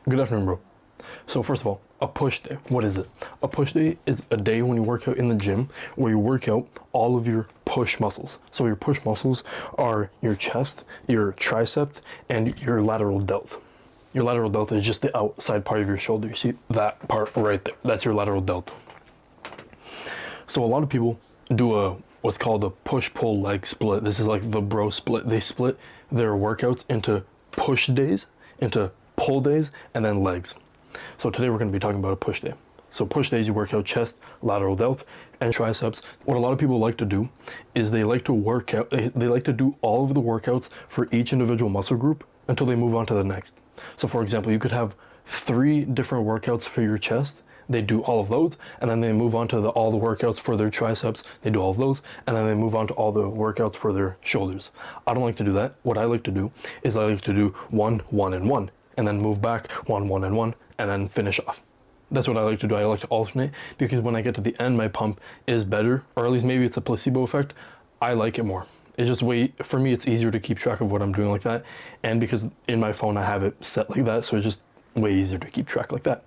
Good afternoon, bro. So first of all, a push day. What is it? A push day is a day when you work out in the gym where you work out all of your push muscles. So your push muscles are your chest, your tricep, and your lateral delt. Your lateral delt is just the outside part of your shoulder. You see that part right there? That's your lateral delt. So a lot of people do what's called a push-pull leg split. This is like the bro split. They split their workouts into push days, into pull days, and then legs. So today we're going to be talking about a push day. So push days, you work out chest, lateral delt, and triceps. What a lot of people like to do is they like to work out, they like to do all of the workouts for each individual muscle group until they move on to the next. So for example, you could have 3 different workouts for your chest. They do all of those, and then they move on to all the workouts for their triceps. They do all of those, and then they move on to all the workouts for their shoulders. I don't like to do that. What I like to do is I like to do 1, 1, and 1, and then move back 1, 1, and 1, and then finish off. That's what I like to do. I like to alternate because when I get to the end, my pump is better, or at least maybe it's a placebo effect. I like it more. It's just for me, it's easier to keep track of what I'm doing like that. And because in my phone, I have it set like that. So it's just way easier to keep track like that.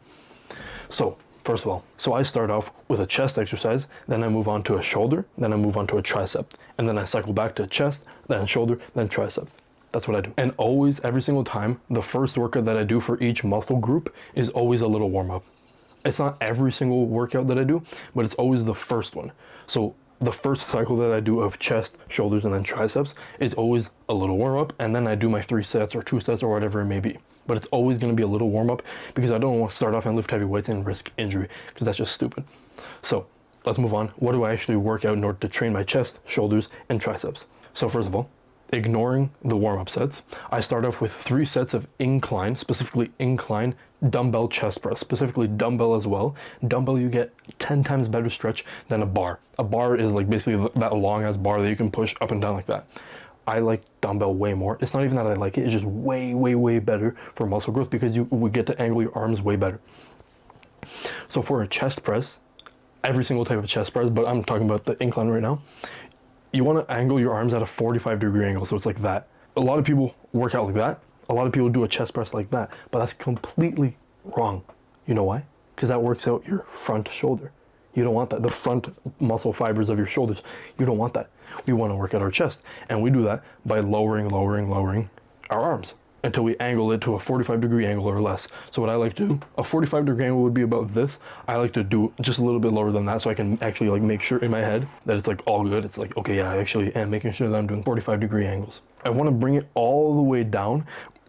So first of all, I start off with a chest exercise, then I move on to a shoulder, then I move on to a tricep, and then I cycle back to chest, then shoulder, then tricep. That's what I do. And always, every single time, the first workout that I do for each muscle group is always a little warm up. It's not every single workout that I do, but it's always the first one. So the first cycle that I do of chest, shoulders, and then triceps is always a little warm up, and then I do my 3 sets or 2 sets or whatever it may be. But it's always going to be a little warm up because I don't want to start off and lift heavy weights and risk injury because that's just stupid. So let's move on. What do I actually work out in order to train my chest, shoulders, and triceps? So first of all, ignoring the warm-up sets, I start off with 3 sets of incline, specifically incline dumbbell chest press, specifically dumbbell as well. Dumbbell, you get 10 times better stretch than a bar. A bar is like basically that long ass bar that you can push up and down like that. I like dumbbell way more. It's not even that I like it, it's just way, way, way better for muscle growth because you would get to angle your arms way better. So for a chest press, every single type of chest press, but I'm talking about the incline right now, you want to angle your arms at a 45-degree angle, so it's like that. A lot of people work out like that. A lot of people do a chest press like that, but that's completely wrong. You know why? Because that works out your front shoulder. You don't want that. The front muscle fibers of your shoulders, you don't want that. We want to work at our chest, and we do that by lowering our arms until we angle it to a 45-degree angle or less. So what I like to do, a 45-degree angle would be about this. I like to do just a little bit lower than that so I can actually like make sure in my head that it's like all good. It's like, okay, yeah, I actually am making sure that I'm doing 45-degree angles. I want to bring it all the way down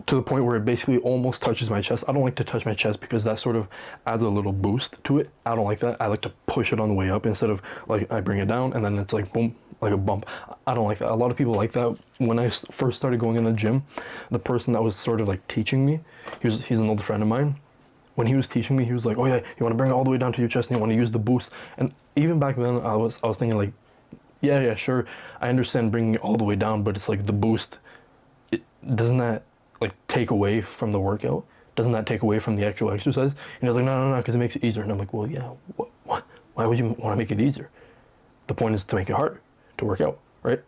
to the point where it basically almost touches my chest. I don't like to touch my chest because that sort of adds a little boost to it. I don't like that. I like to push it on the way up instead of like I bring it down and then it's like boom, like a bump. I don't like that. A lot of people like that. When I first started going in the gym, the person that was sort of like teaching me, he's an old friend of mine. When he was teaching me, he was like, oh yeah, you want to bring it all the way down to your chest and you want to use the boost. And even back then I was thinking like, yeah, sure. I understand bringing it all the way down, but it's like the boost, doesn't that like take away from the workout? Doesn't that take away from the actual exercise? And he was like, no, because it makes it easier. And I'm like, well, yeah, what? Why would you want to make it easier? The point is to make it harder to work out, right?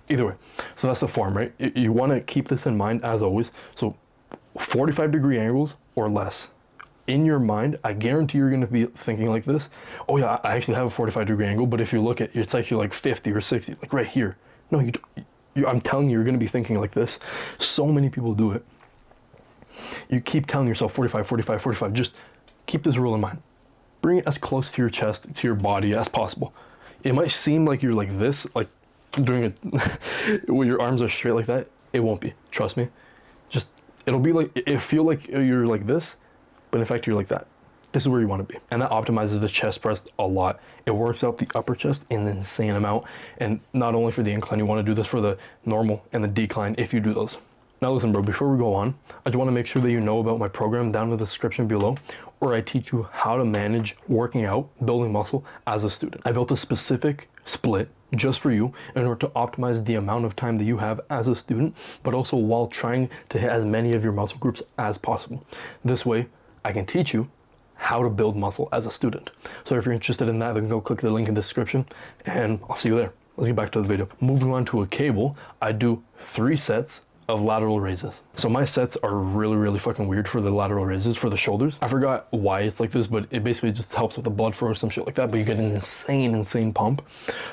Either way, so that's the form, right? You want to keep this in mind as always. So 45-degree angles or less. In your mind, I guarantee you're going to be thinking like this. Oh yeah, I actually have a 45-degree angle, but if you look at it, it's actually like 50 or 60, like right here. No, you don't. I'm telling you, you're going to be thinking like this. So many people do it. You keep telling yourself 45, 45, 45. Just keep this rule in mind. Bring it as close to your chest, to your body as possible. It might seem like you're like this, like doing it when your arms are straight like that. It won't be. Trust me. Just, it'll be like, it'll feel like you're like this, but in fact, you're like that. This is where you want to be. And that optimizes the chest press a lot. It works out the upper chest in an insane amount. And not only for the incline, you want to do this for the normal and the decline if you do those. Now listen, bro, before we go on, I just want to make sure that you know about my program down in the description below, where I teach you how to manage working out, building muscle as a student. I built a specific split just for you in order to optimize the amount of time that you have as a student, but also while trying to hit as many of your muscle groups as possible. This way, I can teach you how to build muscle as a student. So if you're interested in that, then go click the link in the description and I'll see you there. Let's get back to the video. Moving on to a cable, I do 3 sets of lateral raises. So my sets are really, really fucking weird for the lateral raises for the shoulders. I forgot why it's like this, but it basically just helps with the blood flow or some shit like that, but you get an insane pump.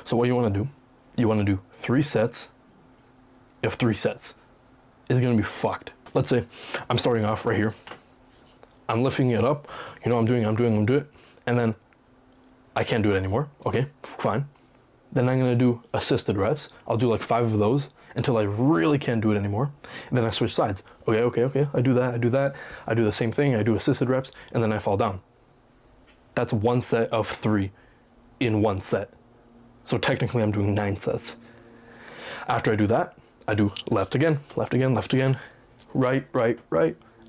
So what you want to do, you want to do 3 sets of 3 sets. It's going to be fucked. Let's say I'm starting off right here. I'm lifting it up. You know, I'm doing it. And then I can't do it anymore. Okay, fine. Then I'm going to do assisted reps. I'll do like 5 of those until I really can't do it anymore. And then I switch sides. Okay. I do that. I do the same thing. I do assisted reps, and then I fall down. That's 1 set of 3 in 1 set. So technically I'm doing 9 sets. After I do that, I do left again, right, and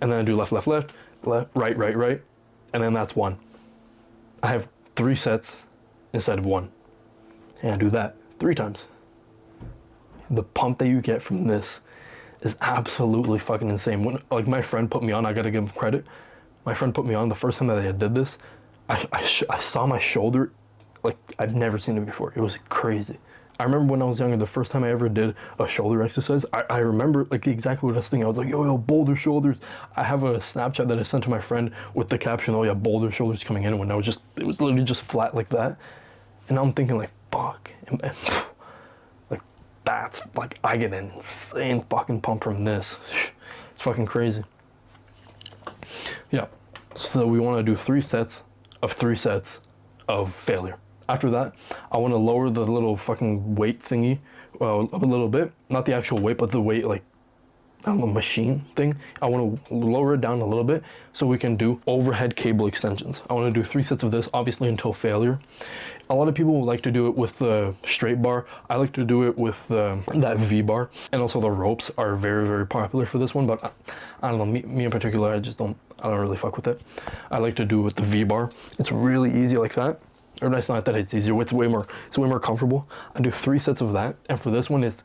then I do left, right, and then that's 1. I have 3 sets instead of 1. And I do that 3 times. The pump that you get from this is absolutely fucking insane. When, like, my friend put me on, I gotta give him credit. My friend put me on the first time that I did this. I saw my shoulder like I've never seen it before. It was crazy. I remember when I was younger, the first time I ever did a shoulder exercise, I remember like exactly what I was thinking. I was like, yo, boulder shoulders. I have a Snapchat that I sent to my friend with the caption, oh yeah, boulder shoulders coming in, when it was literally just flat like that. And I'm thinking like, fuck. And like, that's like, I get an insane fucking pump from this. It's fucking crazy. Yeah. So we want to do 3 sets of 3 sets of failure. After that, I want to lower the little fucking weight thingy a little bit. Not the actual weight, but the weight, like, I don't know, machine thing. I want to lower it down a little bit so we can do overhead cable extensions. I want to do 3 sets of this, obviously until failure. A lot of people like to do it with the straight bar. I like to do it with that V bar. And also the ropes are very, very popular for this one, but I don't know, me in particular, I don't really fuck with it. I like to do it with the V bar. It's really easy like that. Or it's not that it's easier, it's way more comfortable. I do 3 sets of that, and for this one, it's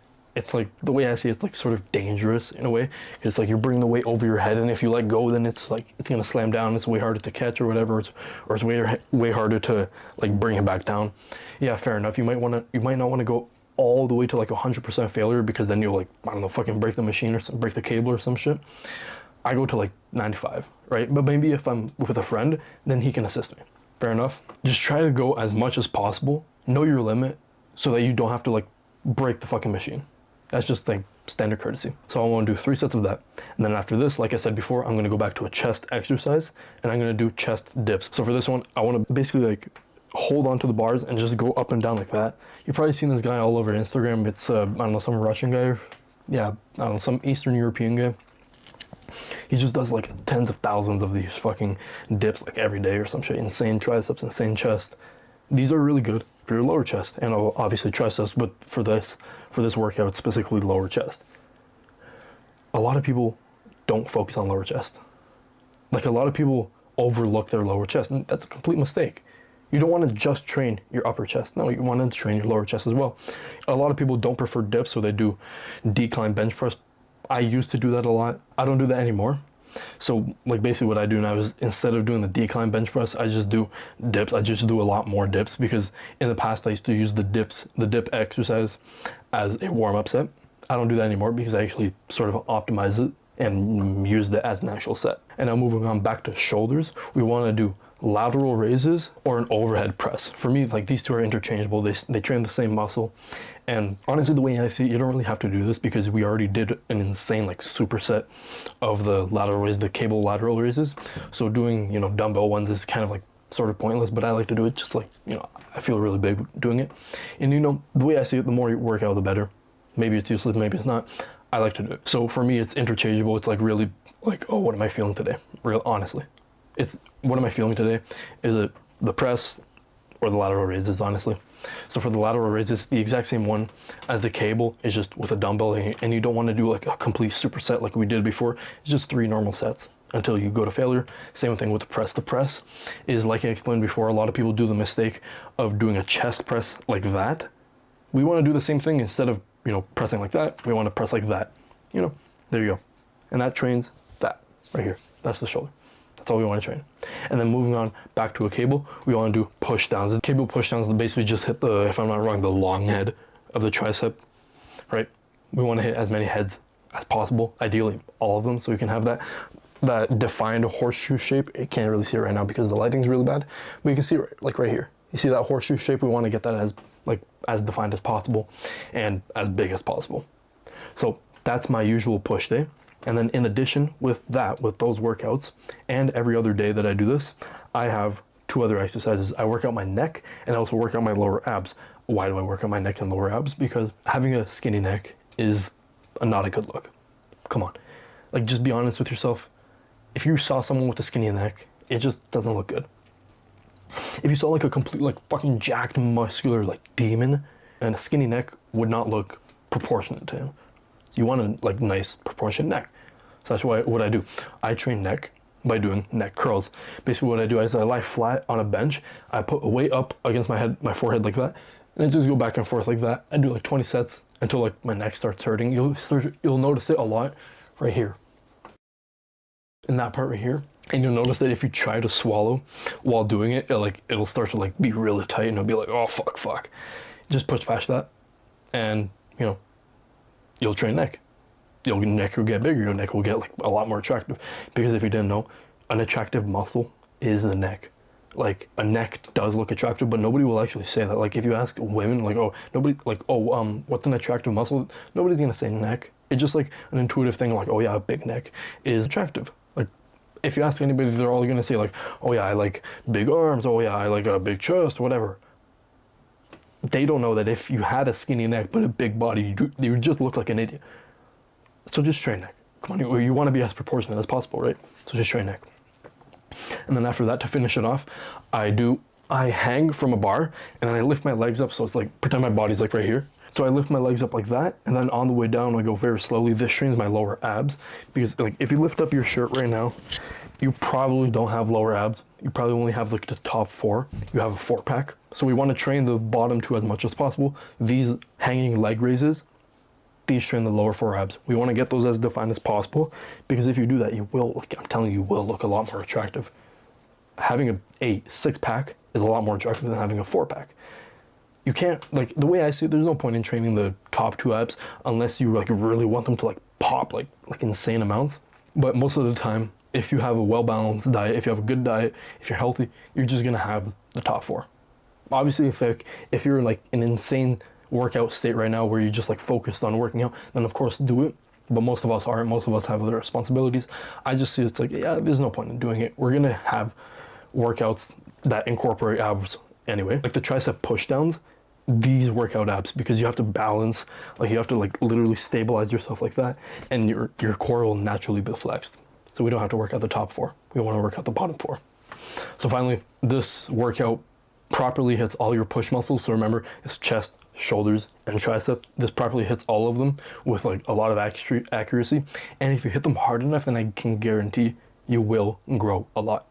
like, the way I see it, it's like sort of dangerous in a way. It's like you're bringing the weight over your head, and if you let go, then it's like, it's gonna slam down, it's way harder to catch or whatever, or it's way harder to like bring it back down. Yeah, fair enough. You might not want to go all the way to like 100% failure, because then you'll like, I don't know, fucking break the machine or break the cable or some shit. I go to like 95, right? But maybe if I'm with a friend, then he can assist me. Fair enough. Just try to go as much as possible. Know your limit so that you don't have to like break the fucking machine. That's just like standard courtesy. So I want to do 3 sets of that. And then after this, like I said before, I'm going to go back to a chest exercise, and I'm going to do chest dips. So for this one, I want to basically like hold onto the bars and just go up and down like that. You've probably seen this guy all over Instagram. It's, I don't know, some Russian guy. Yeah, I don't know, some Eastern European guy. He just does like tens of thousands of these fucking dips like every day or some shit. Insane triceps, insane chest. These are really good for your lower chest, and obviously triceps, but for this workout, specifically lower chest. A lot of people don't focus on lower chest. Like, a lot of people overlook their lower chest, and that's a complete mistake. You don't want to just train your upper chest. No, you want to train your lower chest as well. A lot of people don't prefer dips, so they do decline bench press. I used to do that a lot. I don't do that anymore. So like basically what I do now is, instead of doing the decline bench press, I just do dips. I just do a lot more dips, because in the past I used to use the dip exercise as a warm-up set. I don't do that anymore, because I actually sort of optimize it and use it as an actual set. And now moving on back to shoulders, we want to do lateral raises or an overhead press. For me, like, these two are interchangeable. They train the same muscle. And honestly, the way I see it, you don't really have to do this, because we already did an insane like superset of the lateral raise, the cable lateral raises. So doing, you know, dumbbell ones is kind of like sort of pointless, but I like to do it just like, you know, I feel really big doing it. And you know, the way I see it, the more you work out, the better. Maybe it's useless, maybe it's not. I like to do it. So for me, it's interchangeable. It's like really like, oh, what am I feeling today? Real honestly. It's, what am I feeling today? Is it the press or the lateral raises, honestly? So for the lateral raises, it's the exact same one as the cable. It's just with a dumbbell, and you don't want to do like a complete superset like we did before. It's just 3 normal sets until you go to failure. Same thing with the press. The press is, like I explained before, a lot of people do the mistake of doing a chest press like that. We want to do the same thing. Instead of, you know, pressing like that, we want to press like that. You know, there you go. And that trains that right here. That's the shoulder. That's all we want to train. And then moving on back to a cable, we want to do push downs. The cable push downs basically just hit the, if I'm not wrong, the long head of the tricep, right? We want to hit as many heads as possible, ideally all of them, so you can have that defined horseshoe shape. You can't really see it right now because the lighting's really bad, but you can see it like right here. You see that horseshoe shape? We want to get that as defined as possible and as big as possible. So that's my usual push day. And then in addition with those workouts, and every other day that I do this, I have 2 other exercises. I work out my neck and I also work out my lower abs. Why do I work out my neck and lower abs? Because having a skinny neck is not a good look. Come on. Like, just be honest with yourself. If you saw someone with a skinny neck, it just doesn't look good. If you saw like a complete, like, fucking jacked, muscular, like, demon, and a skinny neck would not look proportionate to him. You want a, like, nice proportioned neck. So that's what I do. I train neck by doing neck curls. Basically what I do is I lie flat on a bench. I put a weight up against my forehead like that, and I just go back and forth like that. I do like 20 sets until like my neck starts hurting. You'll notice it a lot right here. In that part right here. And you'll notice that if you try to swallow while doing it, it'll start to like be really tight, and it'll be like, oh fuck. Just push past that, and you know, you'll train neck. Your neck will get bigger, your neck will get like a lot more attractive. Because if you didn't know, an attractive muscle is the neck. Like, a neck does look attractive, but nobody will actually say that. Like, if you ask women, like, what's an attractive muscle? Nobody's gonna say neck. It's just like an intuitive thing, like, oh yeah, a big neck is attractive. Like, if you ask anybody, they're all gonna say like, oh yeah, I like big arms, oh yeah, I like a big chest, whatever. They don't know that if you had a skinny neck but a big body, you would just look like an idiot. So just train neck. Come on, you want to be as proportionate as possible, right? So just train neck. And then after that, to finish it off, I hang from a bar, and then I lift my legs up, so it's like, pretend my body's like right here. So I lift my legs up like that, and then on the way down, I go very slowly. This trains my lower abs, because like, if you lift up your shirt right now, you probably don't have lower abs. You probably only have like the top 4. You have a 4-pack. So we want to train the bottom 2 as much as possible. These hanging leg raises, these train the lower 4 abs. We want to get those as defined as possible, because if you do that, you will, like, I'm telling you, will look a lot more attractive. Having a 6-pack is a lot more attractive than having a 4-pack. You can't, like, the way I see it, there's no point in training the top 2 abs unless you like really want them to like pop like insane amounts. But most of the time, if you have a well-balanced diet, if you have a good diet, if you're healthy, you're just gonna have the top 4. Obviously, if you're like an insane workout state right now where you're just like focused on working out, then of course do it. But most of us aren't. Most of us have other responsibilities. I just see it's like, yeah, there's no point in doing it. We're gonna have workouts that incorporate abs anyway, like the tricep push downs. These workout abs, because you have to balance, like, you have to like literally stabilize yourself like that, and your core will naturally be flexed. So we don't have to work out the top 4. We want to work out the bottom 4. So finally, this workout properly hits all your push muscles. So remember, it's chest, shoulders, and tricep. This properly hits all of them with like a lot of accuracy. And if you hit them hard enough, then I can guarantee you will grow a lot.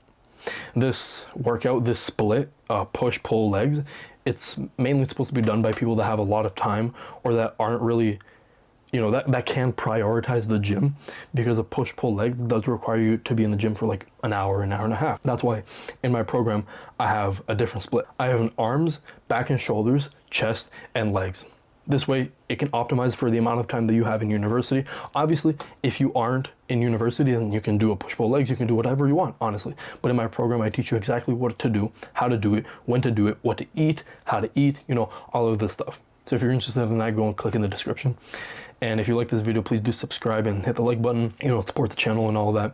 This workout, this split, push-pull legs, it's mainly supposed to be done by people that have a lot of time, or that aren't really, you know, that can prioritize the gym, because a push-pull leg does require you to be in the gym for like an hour and a half. That's why in my program, I have a different split. I have an arms, back and shoulders, chest, and legs. This way, it can optimize for the amount of time that you have in university. Obviously, if you aren't in university, then you can do a push-pull legs. You can do whatever you want, honestly. But in my program, I teach you exactly what to do, how to do it, when to do it, what to eat, how to eat, you know, all of this stuff. So if you're interested in that, go and click in the description. And if you like this video, please do subscribe and hit the like button, you know, support the channel and all of that.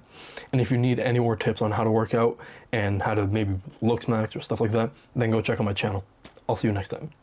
And if you need any more tips on how to work out and how to maybe look snacks or stuff like that, then go check out my channel. I'll see you next time.